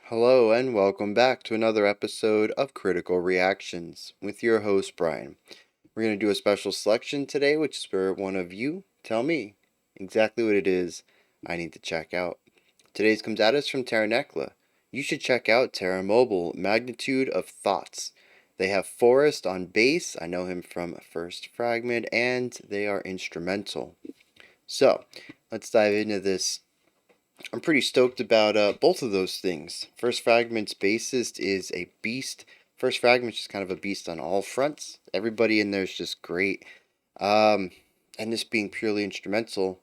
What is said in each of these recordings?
Hello and welcome back to another episode of Critical Reactions with your host Brian. We're going to do a special selection today, which is where one of you tell me exactly what it is I need to check out. Today's comes at us from Terranecla. You should check out TERAMOBIL Magnitude of Thoughts. They have Forrest on bass, I know him from First Fragment, and they are instrumental. So, let's dive into this. I'm pretty stoked about both of those things. First Fragment's bassist is a beast. First Fragment's just kind of a beast on all fronts. Everybody in there is just great. Um, and this being purely instrumental.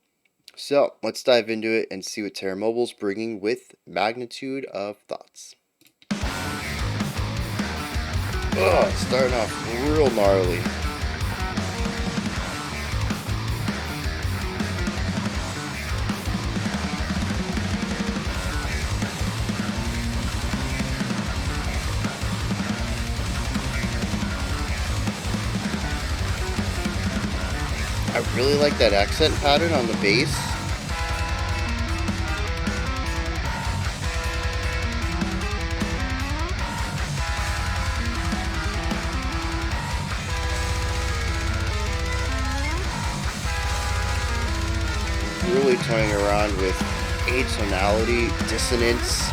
So let's dive into it and see what TerraMobile's bringing with Magnitude of Thoughts. Oh, starting off real gnarly. I really like that accent pattern on the bass. Really toying around with atonality, dissonance.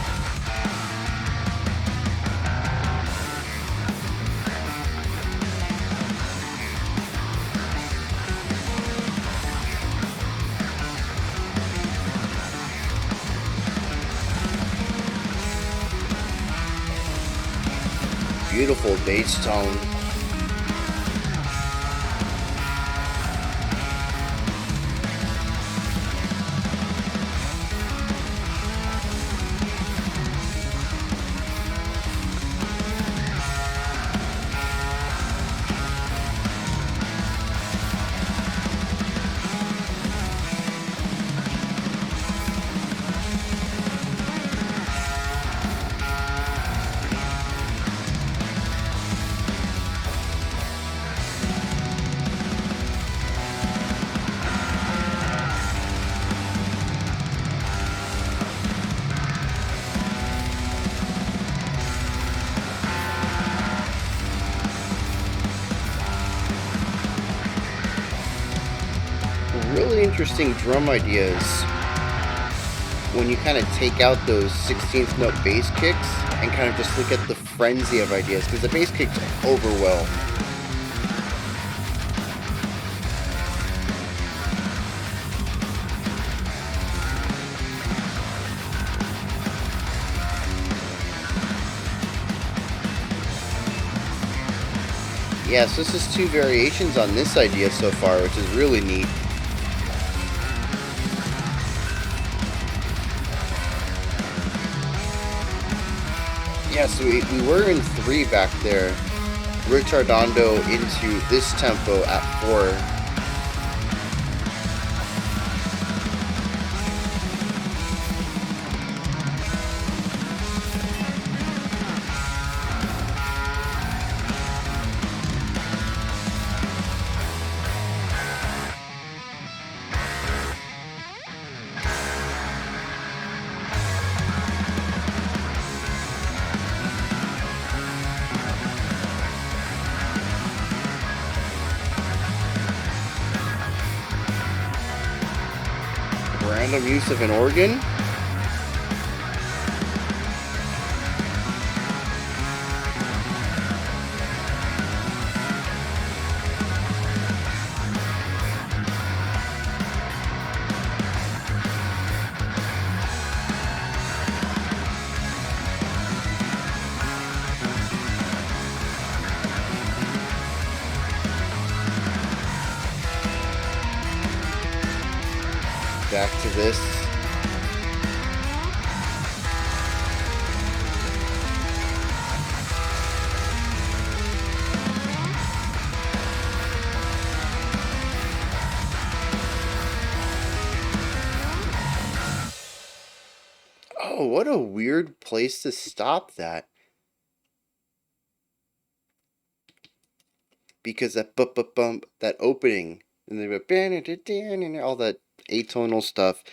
Beautiful bass tone. Really interesting drum ideas when you kind of take out those 16th note bass kicks and kind of just look at the frenzy of ideas, because the bass kicks overwhelm. Yes, this is two variations on this idea so far, which is really neat. Yeah, so we were in 3 back there, retardando into this tempo at 4. Random use of an organ. Back to this. Oh, what a weird place to stop that. Because that bump, that opening, and they went all that atonal stuff.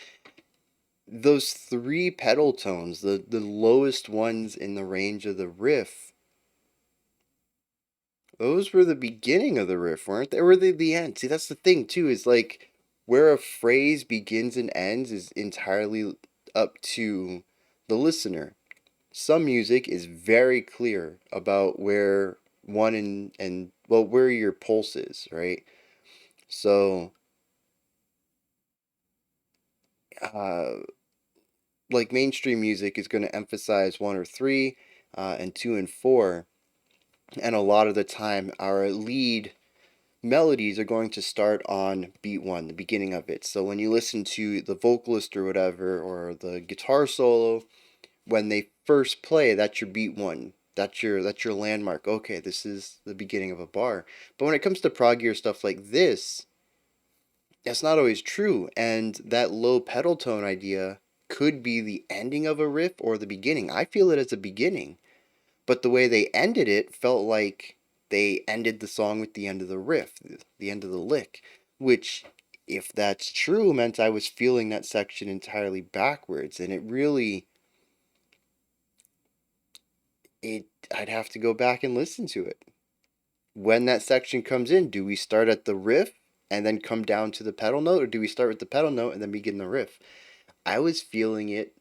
those three pedal tones, the lowest ones in the range of the riff, those were the beginning of the riff, weren't they? Or were they the end? See, that's the thing too, is like where a phrase begins and ends is entirely up to the listener. Some music is very clear about where one and well, where your pulse is, right? So uh like mainstream music is going to emphasize one or three, and two and four, and a lot of the time our lead melodies are going to start on beat one, the beginning of it. So when you listen to the vocalist or whatever, or the guitar solo, when they first play, that's your beat one. That's your landmark. Okay, this is the beginning of a bar. But when it comes to proggier stuff like this, that's not always true. And that low pedal tone idea could be the ending of a riff or the beginning. I feel it as a beginning. But the way they ended it felt like they ended the song with the end of the riff, the end of the lick, which, if that's true, meant I was feeling that section entirely backwards, and it really, it I'd have to go back and listen to it. When that section comes in, do we start at the riff and then come down to the pedal note, or do we start with the pedal note and then begin the riff? I was feeling it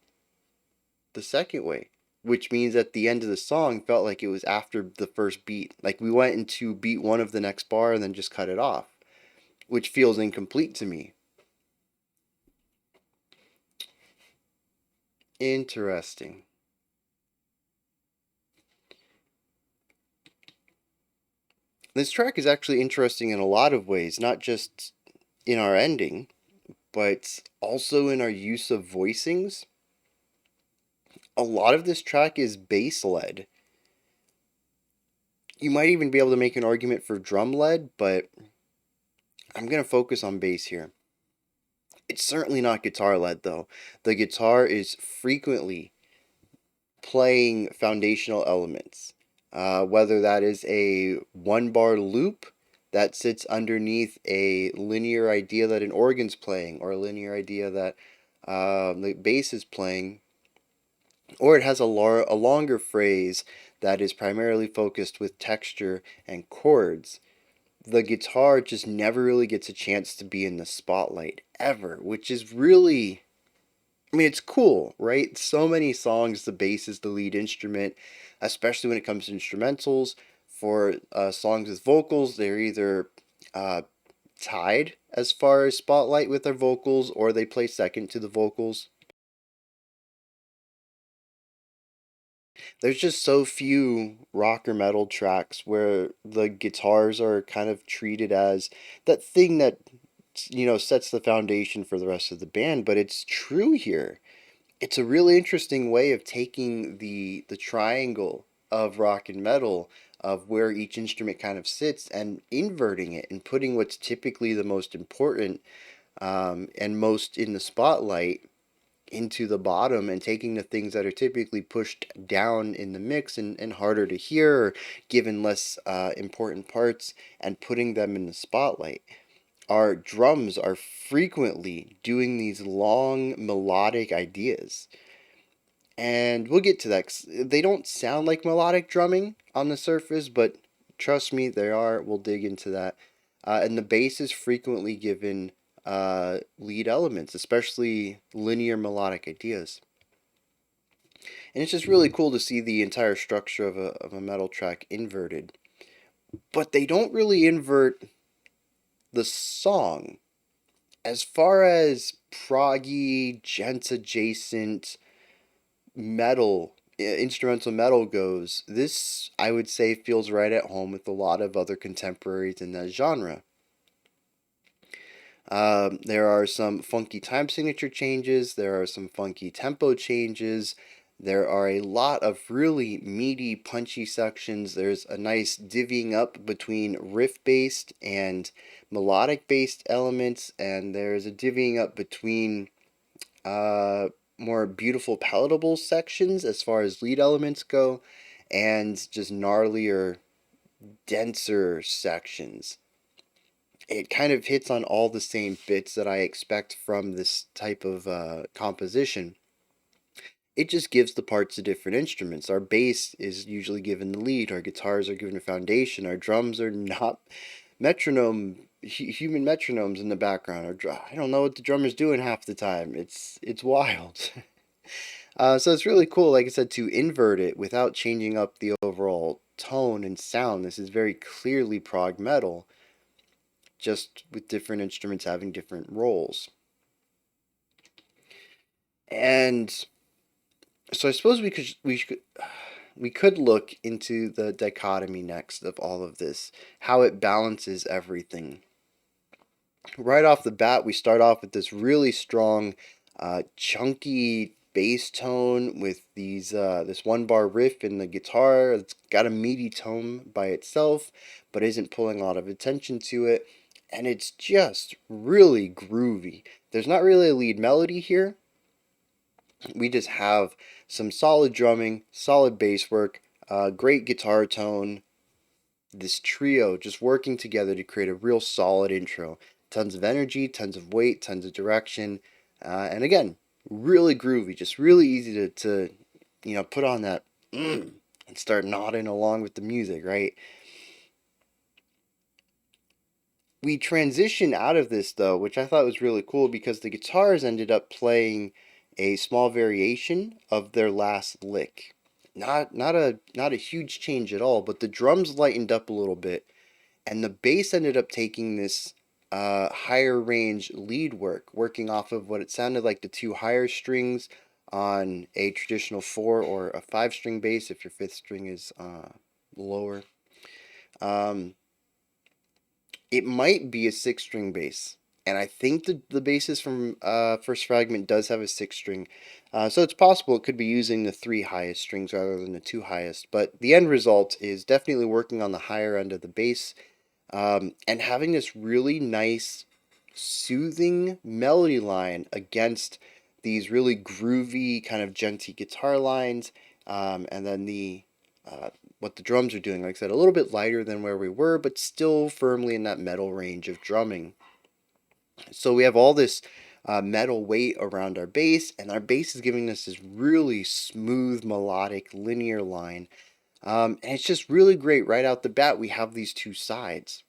the second way, which means at the end of the song felt like it was after the first beat. Like we went into beat one of the next bar and then just cut it off, which feels incomplete to me. Interesting. This track is actually interesting in a lot of ways, not just in our ending, but also in our use of voicings. A lot of this track is bass led. You might even be able to make an argument for drum led, but I'm going to focus on bass here. It's certainly not guitar led, though. The guitar is frequently playing foundational elements, whether that is a one bar loop that sits underneath a linear idea that an organ's playing, or a linear idea that the bass is playing, or it has a longer phrase that is primarily focused with texture and chords. The guitar just never really gets a chance to be in the spotlight ever, which is really, I mean, it's cool, right? So many songs, the bass is the lead instrument, especially when it comes to instrumentals. For songs with vocals, they're either uh, tied as far as spotlight with their vocals, or they play second to the vocals. There's just so few rock or metal tracks where the guitars are kind of treated as that thing that, sets the foundation for the rest of the band, but it's true here. It's a really interesting way of taking the triangle of rock and metal, of where each instrument kind of sits, and inverting it and putting what's typically the most important, and most in the spotlight into the bottom, and taking the things that are typically pushed down in the mix and harder to hear, or given less important parts, and putting them in the spotlight. Our drums are frequently doing these long melodic ideas, and we'll get to that. 'Cause they don't sound like melodic drumming on the surface, but trust me, they are. We'll dig into that. And the bass is frequently given lead elements, especially linear melodic ideas. And it's just really cool to see the entire structure of a metal track inverted. But they don't really invert the song. As far as proggy, gent adjacent metal, instrumental metal goes, this, I would say, feels right at home with a lot of other contemporaries in that genre. There are some funky time signature changes, there are some funky tempo changes, there are a lot of really meaty, punchy sections. There's a nice divvying up between riff based and melodic based elements, and there's a divvying up between more beautiful, palatable sections as far as lead elements go, and just gnarlier, denser sections. it kind of hits on all the same bits that I expect from this type of composition. It just gives the parts to different instruments. Our bass is usually given the lead, our guitars are given a foundation, our drums are not human metronomes in the background. I don't know what the drummer's doing half the time. It's wild. So it's really cool, like I said, to invert it without changing up the overall tone and sound. This is very clearly prog metal, just with different instruments having different roles. And so I suppose we could look into the dichotomy next of all of this, how it balances everything. Right off the bat, we start off with this really strong, chunky bass tone with this one bar riff in the guitar. It's got a meaty tone by itself, but isn't pulling a lot of attention to it, and it's just really groovy. There's not really a lead melody here. We just have some solid drumming, solid bass work, great guitar tone, this trio just working together to create a real solid intro. Tons of energy, tons of weight, tons of direction, and again, really groovy. Just really easy to put on that and start nodding along with the music, right? We transition out of this though, which I thought was really cool because the guitars ended up playing a small variation of their last lick. Not a huge change at all, but the drums lightened up a little bit, and the bass ended up taking this higher range lead work, working off of what it sounded like the two higher strings on a traditional 4 or a 5 string bass if your 5th string is lower. It might be a 6 string bass, and I think the bassist from First Fragment does have a 6 string, so it's possible it could be using the 3 highest strings rather than the 2 highest, but the end result is definitely working on the higher end of the bass, and having this really nice, soothing melody line against these really groovy kind of genty guitar lines, and then what the drums are doing. Like I said, a little bit lighter than where we were, but still firmly in that metal range of drumming. So we have all this metal weight around our bass, and our bass is giving us this really smooth, melodic, linear line. And it's just really great right out the bat. We have these two sides.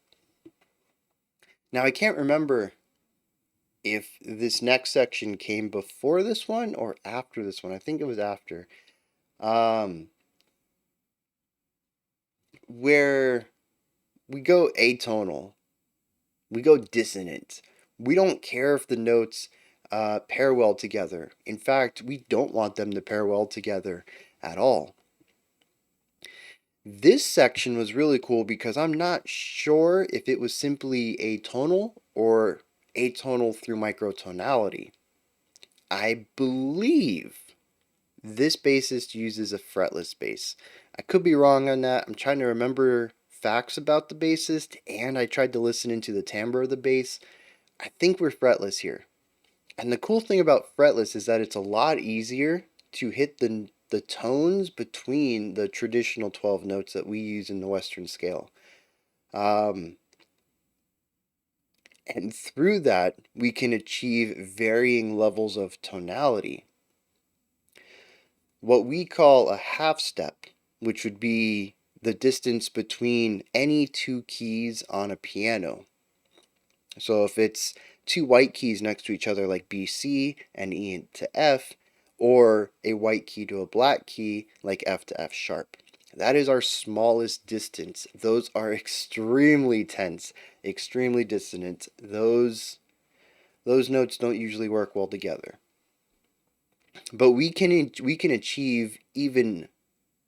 Now, I can't remember if this next section came before this one or after this one. I think it was after. Where we go atonal, we go dissonant. We don't care if the notes pair well together. In fact, we don't want them to pair well together at all. This section was really cool because I'm not sure if it was simply atonal or atonal through microtonality. I believe this bassist uses a fretless bass. I could be wrong on that. I'm trying to remember facts about the bassist, and I tried to listen into the timbre of the bass. I think we're fretless here. And the cool thing about fretless is that it's a lot easier to hit the tones between the traditional 12 notes that we use in the Western scale. And through that, we can achieve varying levels of tonality. What we call a half step, which would be the distance between any two keys on a piano. So if it's two white keys next to each other like B, C, and E to F, or a white key to a black key like F to F sharp. That is our smallest distance. Those are extremely tense, extremely dissonant. Those notes don't usually work well together. But we can achieve even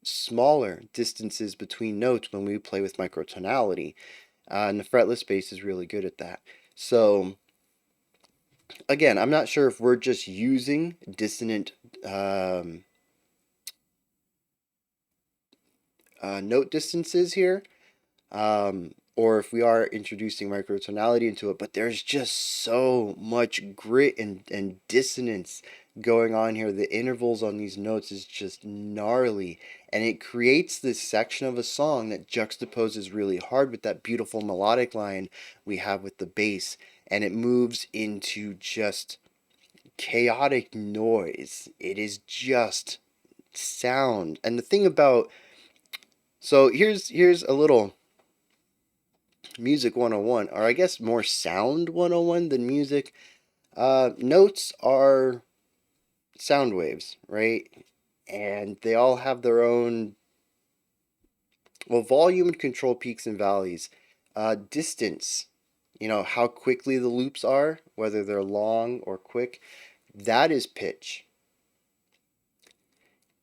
smaller distances between notes when we play with microtonality, and the fretless bass is really good at that. So again, I'm not sure if we're just using dissonant note distances here, or if we are introducing microtonality into it, but there's just so much grit and dissonance going on here. The intervals on these notes is just gnarly, and it creates this section of a song that juxtaposes really hard with that beautiful melodic line we have with the bass, and it moves into just chaotic noise. It is just sound. And the thing about, so here's a little music 101, or I guess more sound 101 than music. Notes are sound waves, right? And they all have their own, well, volume and control peaks and valleys. Distance, how quickly the loops are, whether they're long or quick, that is pitch.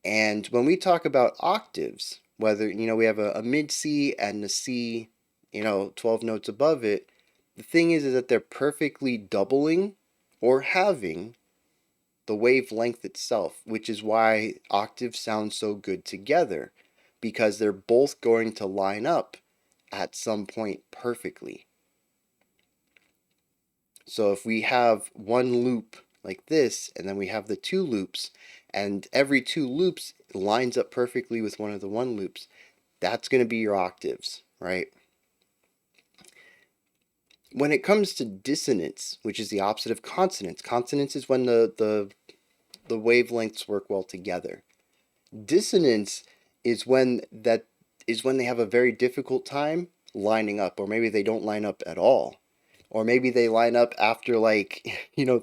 And when we talk about octaves, whether, we have a mid C and a C, 12 notes above it, the thing is that they're perfectly doubling or halving the wavelength itself, which is why octaves sound so good together, because they're both going to line up at some point perfectly. So if we have one loop like this, and then we have the two loops, and every two loops lines up perfectly with one of the one loops, that's going to be your octaves, right? When it comes to dissonance, which is the opposite of consonance, consonance is when the wavelengths work well together. Dissonance is when they have a very difficult time lining up, or maybe they don't line up at all, or maybe they line up after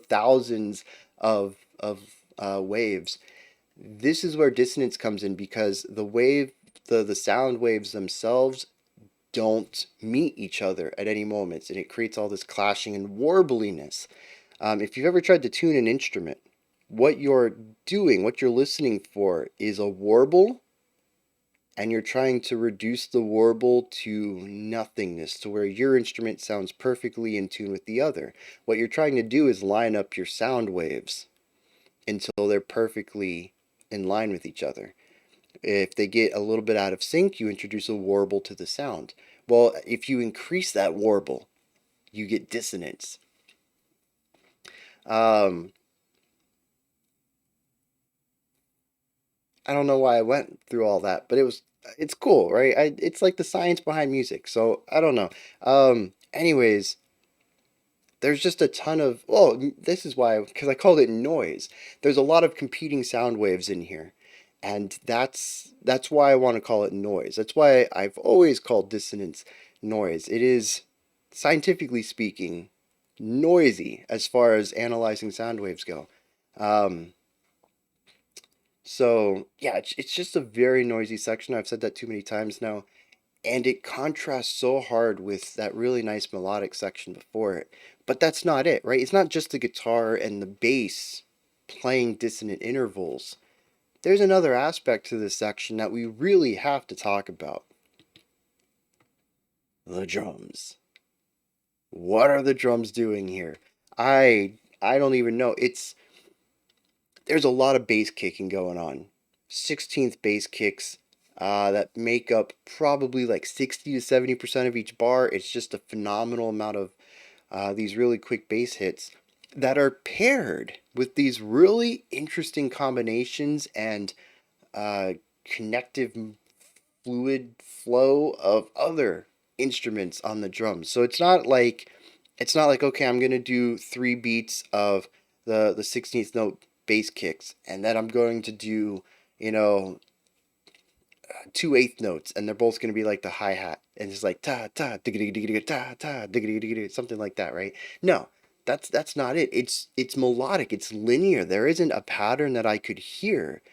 thousands of waves. This is where dissonance comes in, because the sound waves themselves don't meet each other at any moments, and it creates all this clashing and warbliness. If you've ever tried to tune an instrument, what you're doing, what you're listening for, is a warble, and you're trying to reduce the warble to nothingness, to where your instrument sounds perfectly in tune with the other. What you're trying to do is line up your sound waves until they're perfectly in line with each other. If they get a little bit out of sync, you introduce a warble to the sound. Well, if you increase that warble, you get dissonance. I don't know why I went through all that, but it's cool, right? It's like the science behind music, so I don't know. Anyways, there's just a ton of, well, this is why, because I called it noise. There's a lot of competing sound waves in here, and that's why I want to call it noise. That's why I've always called dissonance noise. It is, scientifically speaking, noisy as far as analyzing sound waves go. Um, so yeah, it's just a very noisy section. I've said that too many times now, and it contrasts so hard with that really nice melodic section before it. But that's not it, right? It's not just the guitar and the bass playing dissonant intervals. There's another aspect to this section that we really have to talk about. The drums. What are the drums doing here? I don't even know. There's a lot of bass kicking going on. 16th bass kicks that make up probably like 60 to 70% of each bar. It's just a phenomenal amount of these really quick bass hits that are paired with these really interesting combinations and connective fluid flow of other instruments on the drums. So it's not like okay, I'm gonna do 3 beats of the 16th note bass kicks, and then I'm going to do, you know 2/8 notes, and they're both going to be like the hi-hat, and it's like ta ta diggity diggity ta ta diggity diggity, something like that, right? No, that's not it. It's melodic, it's linear. There isn't a pattern that I could hear.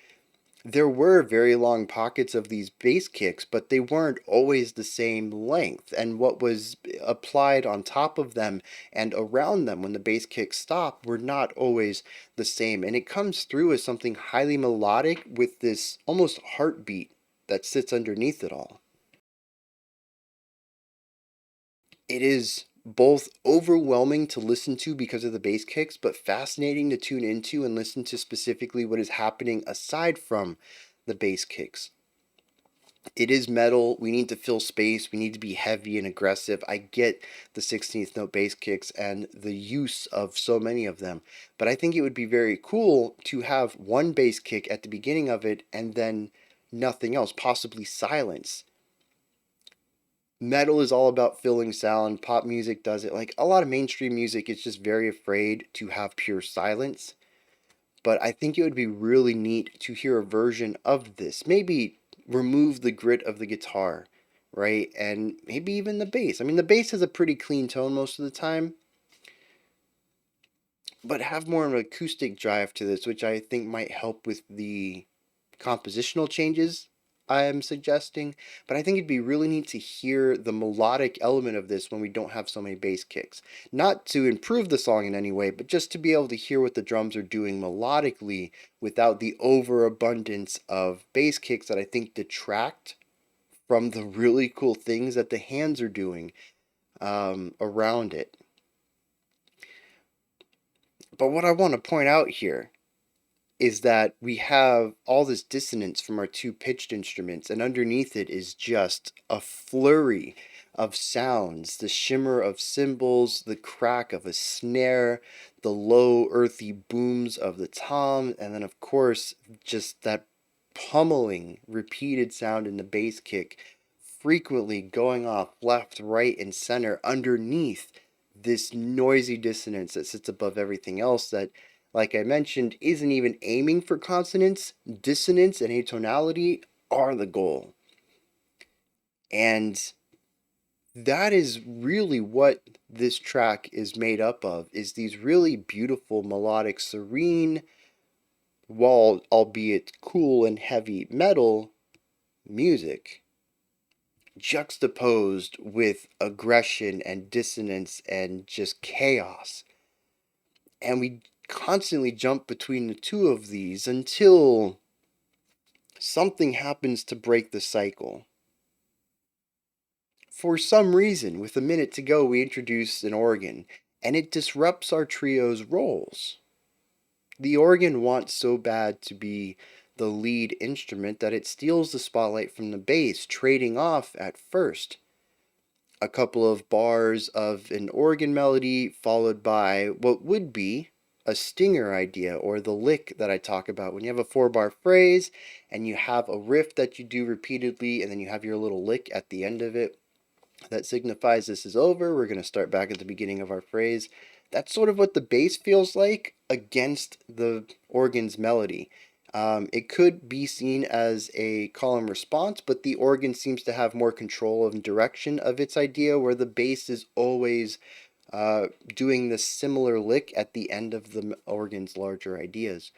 There were very long pockets of these bass kicks, but they weren't always the same length, and what was applied on top of them and around them when the bass kicks stop were not always the same, and it comes through as something highly melodic with this almost heartbeat that sits underneath it all. It is both overwhelming to listen to because of the bass kicks, but fascinating to tune into and listen to specifically what is happening aside from the bass kicks. It is metal. We need to fill space. We need to be heavy and aggressive. I get the 16th note bass kicks and the use of so many of them, but I think it would be very cool to have one bass kick at the beginning of it and then nothing else, possibly silence. Metal is all about filling sound. Pop music does it. Like a lot of mainstream music is just very afraid to have pure silence. But I think it would be really neat to hear a version of this. Maybe remove the grit of the guitar, right? And maybe even the bass. I mean, the bass has a pretty clean tone most of the time, but have more of an acoustic drive to this, which I think might help with the compositional changes I am suggesting. But I think it'd be really neat to hear the melodic element of this when we don't have so many bass kicks. Not to improve the song in any way, but just to be able to hear what the drums are doing melodically without the overabundance of bass kicks that I think detract from the really cool things that the hands are doing around it. But what I want to point out here is that we have all this dissonance from our two pitched instruments, and underneath it is just a flurry of sounds, the shimmer of cymbals, the crack of a snare, the low earthy booms of the tom, and then of course just that pummeling repeated sound in the bass kick, frequently going off left, right, and center underneath this noisy dissonance that sits above everything else that, like I mentioned, isn't even aiming for consonance. Dissonance and atonality are the goal. And that is really what this track is made up of, is these really beautiful, melodic, serene, while albeit cool and heavy metal music juxtaposed with aggression and dissonance and just chaos. And we constantly jump between the two of these until something happens to break the cycle. For some reason, with a minute to go, we introduce an organ, and it disrupts our trio's roles. The organ wants so bad to be the lead instrument that it steals the spotlight from the bass, trading off at first a couple of bars of an organ melody, followed by what would be a stinger idea, or the lick that I talk about. When you have a 4-bar phrase and you have a riff that you do repeatedly, and then you have your little lick at the end of it that signifies this is over, we're going to start back at the beginning of our phrase. That's sort of what the bass feels like against the organ's melody. It could be seen as a call and response, but the organ seems to have more control and direction of its idea, where the bass is always doing the similar lick at the end of the organ's larger ideas.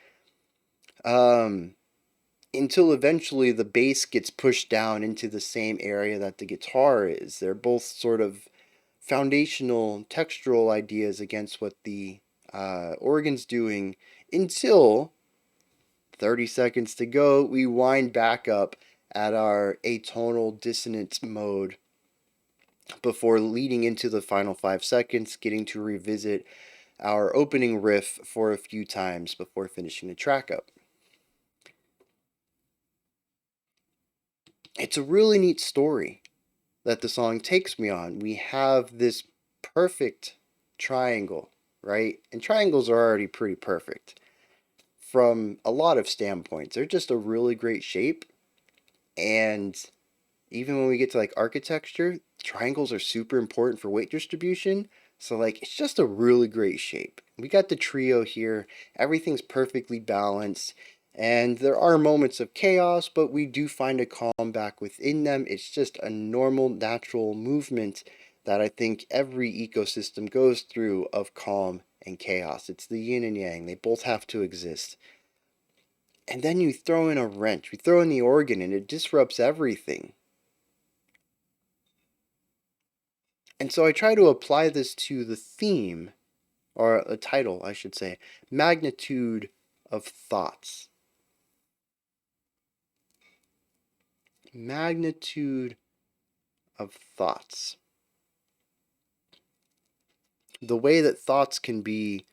Until eventually the bass gets pushed down into the same area that the guitar is. They're both sort of foundational textural ideas against what the organ's doing, until 30 seconds to go, we wind back up at our atonal dissonance mode before leading into the final 5 seconds, getting to revisit our opening riff for a few times before finishing the track up. It's a really neat story that the song takes me on. We have this perfect triangle, right? And triangles are already pretty perfect from a lot of standpoints. They're just a really great shape. And even when we get to like architecture, triangles are super important for weight distribution. So like it's just a really great shape. We got the trio here. Everything's perfectly balanced. And there are moments of chaos, but we do find a calm back within them. It's just a normal, natural movement that I think every ecosystem goes through, of calm and chaos. It's the yin and yang. They both have to exist. And then you throw in a wrench. We throw in the organ and it disrupts everything. And so I try to apply this to the theme, or a title, I should say, Magnitude of Thoughts. Magnitude of thoughts. The way that thoughts can be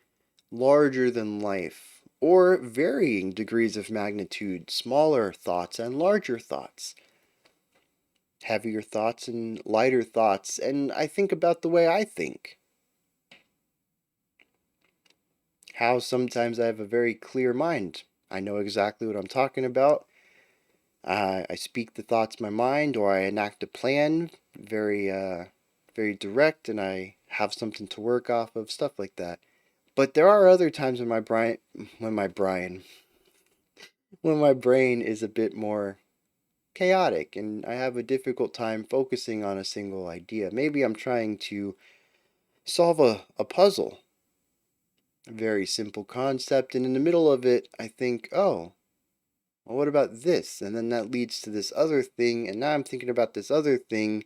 larger than life, or varying degrees of magnitude, smaller thoughts and larger thoughts. heavier thoughts and lighter thoughts, and I think about the way I think. How sometimes I have a very clear mind. I know exactly what I'm talking about. I speak the thoughts of my mind, or I enact a plan, very direct, and I have something to work off of, stuff like that. But there are other times when my Brian, when my brain is a bit more chaotic, and I have a difficult time focusing on a single idea. Maybe I'm trying to solve a puzzle, a very simple concept, and in the middle of it, I think, oh, well, what about this? And then that leads to this other thing, and now I'm thinking about this other thing,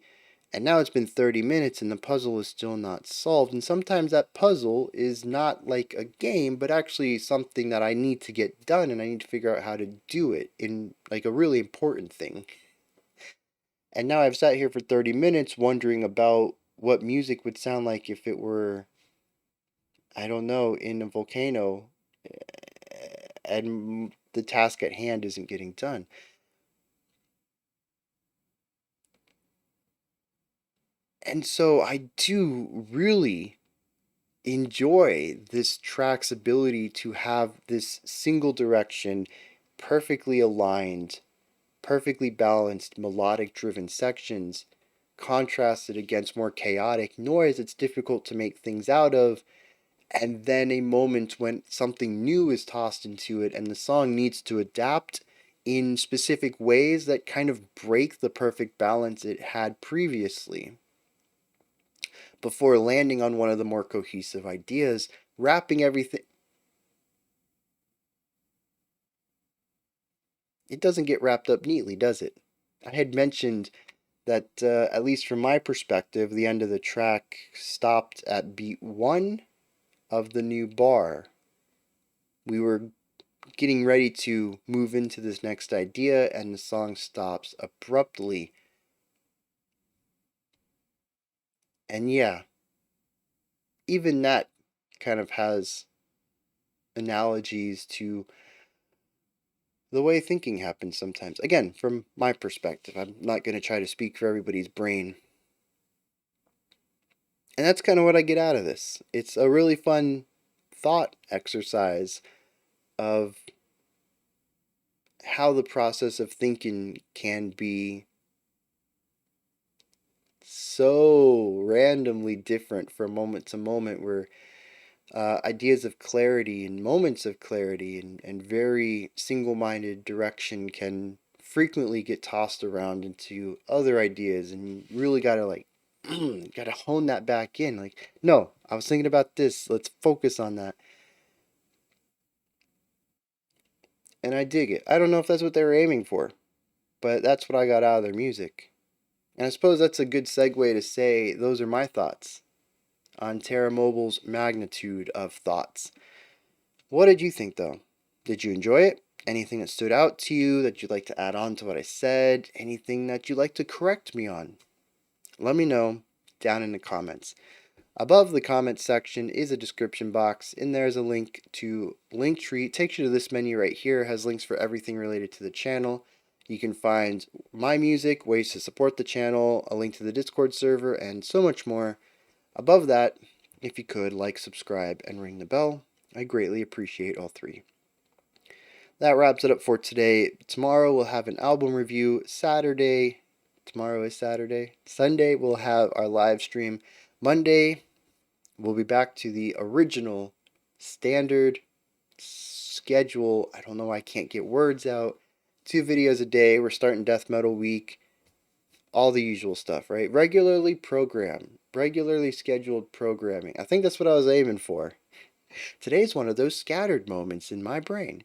and now it's been 30 minutes and the puzzle is still not solved. And sometimes that puzzle is not like a game, but actually something that I need to get done, and I need to figure out how to do it in like a really important thing. And now I've sat here for 30 minutes wondering about what music would sound like if it were, I don't know, in a volcano, and the task at hand isn't getting done. And so I do really enjoy this track's ability to have this single direction, perfectly aligned, perfectly balanced, melodic driven sections contrasted against more chaotic noise it's difficult to make things out of, and then a moment when something new is tossed into it and the song needs to adapt in specific ways that kind of break the perfect balance it had previously before landing on one of the more cohesive ideas, wrapping everything. It doesn't get wrapped up neatly, does it? I had mentioned that, at least from my perspective, the end of the track stopped at beat one of the new bar. We were getting ready to move into this next idea, and the song stops abruptly. And yeah, even that kind of has analogies to the way thinking happens sometimes. Again, from my perspective, I'm not going to try to speak for everybody's brain. And that's kind of what I get out of this. It's a really fun thought exercise of how the process of thinking can be so randomly different from moment to moment, where ideas of clarity and moments of clarity and very single minded direction can frequently get tossed around into other ideas, and you really gotta like gotta hone that back in. Like, no, I was thinking about this, let's focus on that. And I dig it. I don't know if that's what they were aiming for, but that's what I got out of their music. And I suppose that's a good segue to say those are my thoughts on TERAMOBIL's magnitude of thoughts. What did you think, though? Did you enjoy it? Anything that stood out to you that you'd like to add on to what I said? Anything that you'd like to correct me on? Let me know down in the comments. Above the comments section is a description box. In there is a link to Linktree. It takes you to this menu right here. It has links for everything related to the channel. You can find my music, ways to support the channel, a link to the Discord server, and so much more. Above that, if you could, like, subscribe, and ring the bell. I greatly appreciate all three. That wraps it up for today. Tomorrow we'll have an album review. Tomorrow is Saturday. Sunday we'll have our live stream. Monday we'll be back to the original standard schedule. I don't know why I can't get words out. 2 videos a day. We're starting Death Metal Week. All the usual stuff, right? Regularly scheduled programming. I think that's what I was aiming for. Today's one of those scattered moments in my brain.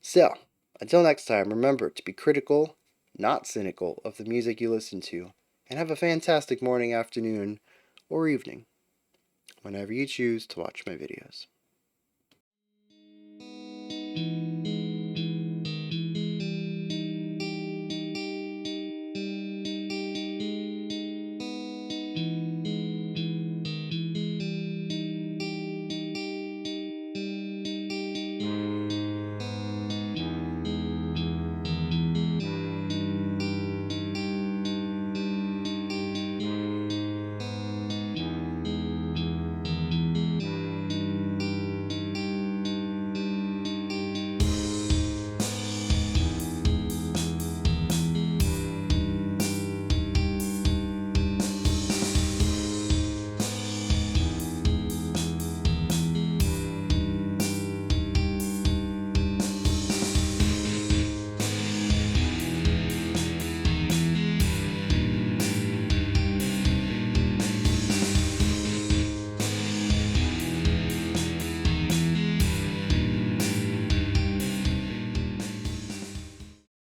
So, until next time, remember to be critical, not cynical, of the music you listen to, and have a fantastic morning, afternoon, or evening, whenever you choose to watch my videos.